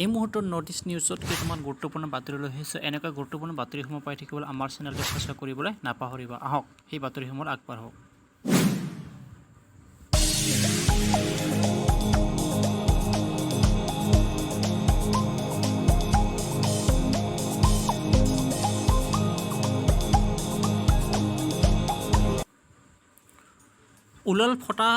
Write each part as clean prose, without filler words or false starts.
এই মুহূৰ্তত north east নিউজত কিছুমান গুৰুত্বপূৰ্ণ বাতৰি লৈ আহিছে। এনেকুৱা গুৰুত্বপূৰ্ণ বাতৰিসমূহ পাই থাকিবলৈ আমাৰ চেনেলটো সাবস্ক্ৰাইব কৰিবলৈ নাপাহৰিব। আহক সেই বাতৰিসমূহ আগবাঢ়ক। ওলাল ফটা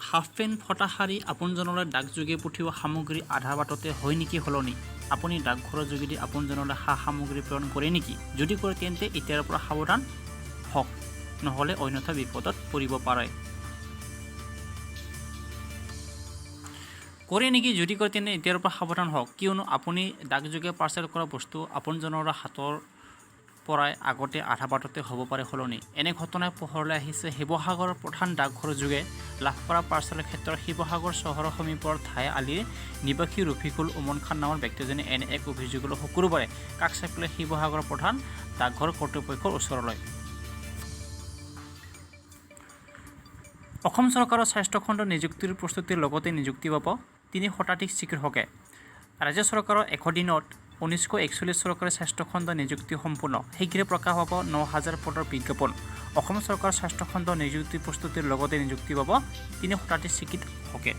হাফ পেণ্ট ফটা শাৰী আপোনজনলৈ ডাকযোগে পঠিওৱা সামগ্ৰী আধা বাটতে হয় নেকি সলনি? আপুনি ডাকঘৰৰ যোগেদি আপোনজনলৈ সা সামগ্ৰী প্ৰেৰণ কৰে নেকি? যদি কৰে তেন্তে এতিয়াৰ পৰা সাৱধান হওক, নহ'লে অন্যথা বিপদত পৰিব পাৰে। কৰে নেকি? যদি কৰে তেন্তে এতিয়াৰ পৰা সাৱধান হওক, কিয়নো আপুনি ডাকযোগে পাৰ্চেল কৰা বস্তু আপোনজনৰ হাতৰ পৰাই আগতে আধা বাটতে হ'ব পাৰে সলনি। এনে ঘটনাই পোহৰলৈ আহিছে শিৱসাগৰৰ প্ৰধান ডাকঘৰৰ যোগে লাভ কৰা পাৰ্চেলৰ ক্ষেত্ৰত। শিৱসাগৰ চহৰৰ সমীপৰ ঠাই আলিৰ নিবাসী ৰফিকুল উমন খান নামৰ ব্যক্তিজনে এনে এক অভিযোগ লৈ শুকুৰবাৰে কাষ চাপিলে শিৱসাগৰৰ প্ৰধান ডাকঘৰ কৰ্তৃপক্ষৰ ওচৰলৈ। অসম চৰকাৰৰ স্বাস্থ্য খণ্ড নিযুক্তিৰ প্ৰস্তুতিৰ লগতে নিযুক্তি পাব ৩ শতাধিক চিকিৎসকে। ৰাজ্য চৰকাৰৰ ১০০ দিনত ১৯৪১ চৰকাৰী স্বাস্থ্য খণ্ড নিযুক্তি সম্পূৰ্ণ। শীঘ্ৰে প্ৰকাশ পাব ৯,০০০ পদৰ বিজ্ঞাপন। অসম চৰকাৰৰ স্বাস্থ্য খণ্ড নিযুক্তি প্ৰস্তুতিৰ লগতে নিযুক্তি পাব ৩ শতাধিক চিকিৎসকে।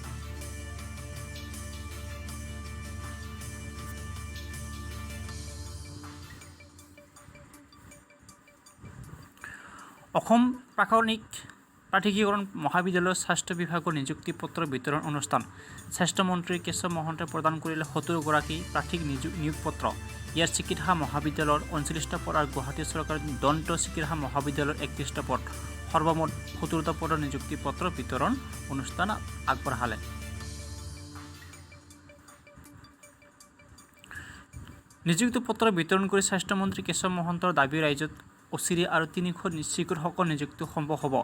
অসম প্ৰাথমিকীকৰণ মহাবিদ্যালয়ৰ স্বাস্থ্য বিভাগৰ নিযুক্তি পত্ৰ বিতৰণ অনুষ্ঠান। স্বাস্থ্যমন্ত্ৰী কেশৱ মহন্তই প্ৰদান কৰিলে ৭০গৰাকী প্ৰাৰ্থীক নিয়োগ পত্ৰ। ইয়াৰ চিকিৎসা মহাবিদ্যালয়ৰ ৩৯টা পদ আৰু গুৱাহাটী চৰকাৰৰ দন্ত চিকিৎসা মহাবিদ্যালয়ৰ ৩১টা পদ, সৰ্বমুঠ ৭০টা পদৰ নিযুক্তি পত্ৰ বিতৰণ অনুষ্ঠান আগবঢ়ালে। নিযুক্তি পত্ৰ বিতৰণ কৰি স্বাস্থ্যমন্ত্ৰী কেশৱ মহন্তৰ দাবী ৰাজ্যত অচিৰে আৰু ৩০০ চিকিৎসকৰ নিযুক্তি সম্ভৱ হ'ব।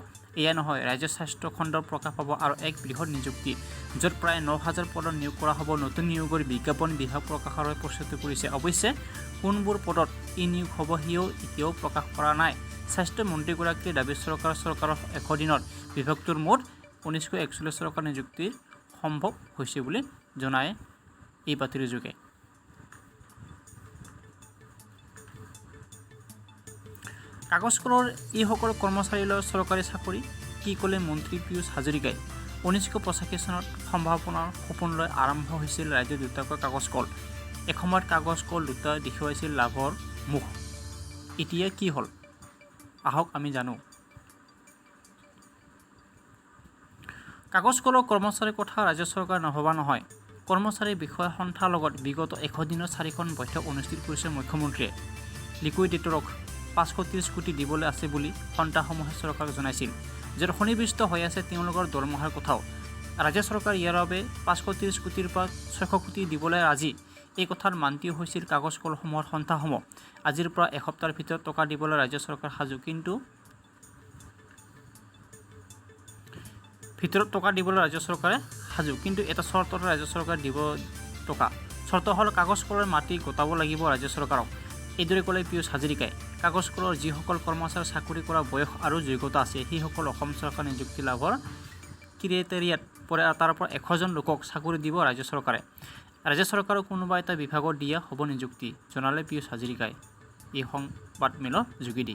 এয়া নহয়, ৰাজ্যৰ স্বাস্থ্য খণ্ডৰ প্ৰকাশ পাব আৰু এক বৃহৎ নিযুক্তি, য'ত প্ৰায় ৯,০০০ পদত নিয়োগ কৰা হ'ব। নতুন নিয়োগৰ বিজ্ঞাপন বিভাগ প্ৰকাশৰ বাবে প্ৰস্তুতি কৰিছে। অৱশ্যে কোনবোৰ পদত ই নিয়োগ হ'ব সেয়াও এতিয়াও প্ৰকাশ কৰা নাই। স্বাস্থ্য মন্ত্ৰীগৰাকীৰ দাবী চৰকাৰৰ ১০০ দিনত বিভাগটোৰ মুঠ ১৯৪১ চৰকাৰ নিযুক্তি সম্ভৱ হৈছে বুলি জনায় এই বাতৰিৰ যোগে। কাগজ কলৰ এইসকল কৰ্মচাৰীলৈ চৰকাৰী চাকৰি কি ক'লে মন্ত্ৰী পীয়ুষ হাজৰিকাই? ১৯৮৫ চনত সম্ভাৱনাৰ সপোন লৈ আৰম্ভ হৈছিল ৰাজ্যৰ দুটাকৈ কাগজ কল। এসময়ত কাগজ কল দুটা দেখুৱাইছিল লাভৰ মুখ। এতিয়া কি হ'ল আহক আমি জানো। কাগজ কলৰ কৰ্মচাৰীৰ কথা ৰাজ্য চৰকাৰ নভবা নহয়। কৰ্মচাৰীৰ বিষয়া সন্থাৰ লগত বিগত ১০০ দিনত ৪খন বৈঠক অনুষ্ঠিত কৰিছে মুখ্যমন্ত্ৰীয়ে। লিকুইডেটৰক ৫৩০ কোটি দিবলৈ আছে বুলি সন্থাসমূহে চৰকাৰক জনাইছিল, য'ত সন্নিৱিষ্ট হৈ আছে তেওঁলোকৰ দৰমহাৰ কথাও। ৰাজ্য চৰকাৰ ইয়াৰ বাবে ৫৩০ কোটিৰ পৰা ৬০০ কোটি দিবলৈ ৰাজি। এই কথাত মান্তি হৈছিল কাগজ কলসমূহৰ সন্থাসমূহ। আজিৰ পৰা এসপ্তাহৰ ভিতৰত টকা দিবলৈ ৰাজ্য চৰকাৰ সাজু, কিন্তু এটা চৰ্ততে ৰাজ্য চৰকাৰ দিব টকা। চৰ্ত হ'ল কাগজ কলৰ মাটি গতাব লাগিব ৰাজ্য চৰকাৰক। এইদৰে ক'লে পীয়ুষ হাজৰিকাই। কাগজ কলৰ যিসকল কৰ্মচাৰীৰ চাকৰি কৰা বয়স আৰু যোগ্যতা আছে সেইসকল অসম চৰকাৰ নিযুক্তি লাভৰ ক্ৰিটেৰিয়াত পৰে আৰু তাৰ পৰা ১০০জন লোকক চাকৰি দিব ৰাজ্য চৰকাৰে। ৰাজ্য চৰকাৰৰ কোনোবা এটা বিভাগত দিয়া হ'ব নিযুক্তি, জনালে পীয়ুষ হাজৰিকাই এই সংবাদমেলৰ যোগেদি।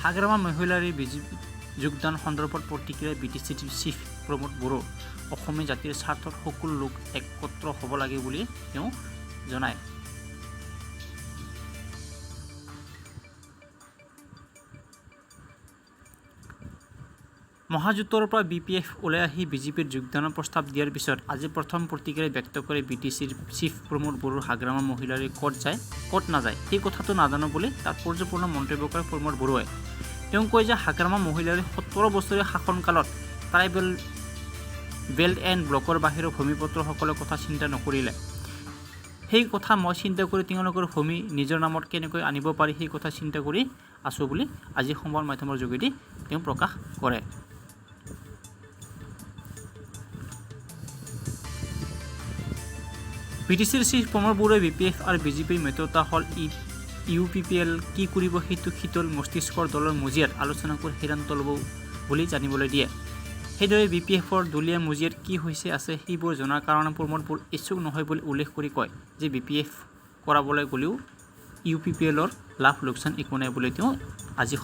হাগ্ৰামা মহিলাৰ বিজেপি যোগদান সন্দৰ্ভত প্ৰতিক্ৰিয়া BTCৰ চিফ প্ৰমোদ বড়ো। অসমীয়া জাতিৰ স্বাৰ্থত সকলো লোক একত্ৰ হ'ব লাগে বুলি তেওঁ জনায়। মহাজোঁটৰ পৰা BPF ওলাই আহি বিজেপিৰ যোগদানৰ প্ৰস্তাৱ দিয়াৰ পিছত আজি প্ৰথম প্ৰতিক্ৰিয়া ব্যক্ত কৰে BTCৰ চিফ প্ৰমোদ বড়োৰ। হাগ্ৰামা মহিলাৰী ক'ত যায় ক'ত নাযায় সেই কথাটো নাজানো বুলি তাৎপৰ্যপূৰ্ণ মন্তব্য কৰে প্ৰমোদ বড়োৱে। তেওঁ কয় যে হাগ্ৰামা মহিলাৰী ৭০ বছৰীয়া শাসনকালত ট্ৰাইবেল বেল্ট এণ্ড ব্লকৰ বাহিৰৰ ভূমিপত্ৰসকলৰ কথা চিন্তা নকৰিলে। সেই কথা মই চিন্তা কৰি তেওঁলোকৰ ভূমি নিজৰ নামত কেনেকৈ আনিব পাৰি সেই কথা চিন্তা কৰি আছোঁ বুলি আজি সংবাদ মাধ্যমৰ যোগেদি তেওঁ প্ৰকাশ কৰে। BTCৰ চিফ প্ৰমোদ বড়োৱে BPF আৰু বিজেপিৰ মিত্ৰতা হ'ল UPPL কি কৰিব সেইটো শীতল মস্তিষ্কৰ দলৰ মজিয়াত আলোচনা কৰি সিদ্ধান্ত ল'ব বুলি জানিবলৈ দিয়ে। সেইদৰে BPFৰ দলীয় মজিয়াত কি হৈছে আছে সেইবোৰ জনাৰ কাৰণে প্ৰমোদ বড়ো ইচ্ছুক নহয় বুলি উল্লেখ কৰি কয় যে BPF কৰাবলৈ গ'লেও UPPLৰ লাভ লোকচান একো নাই বুলি তেওঁ আজি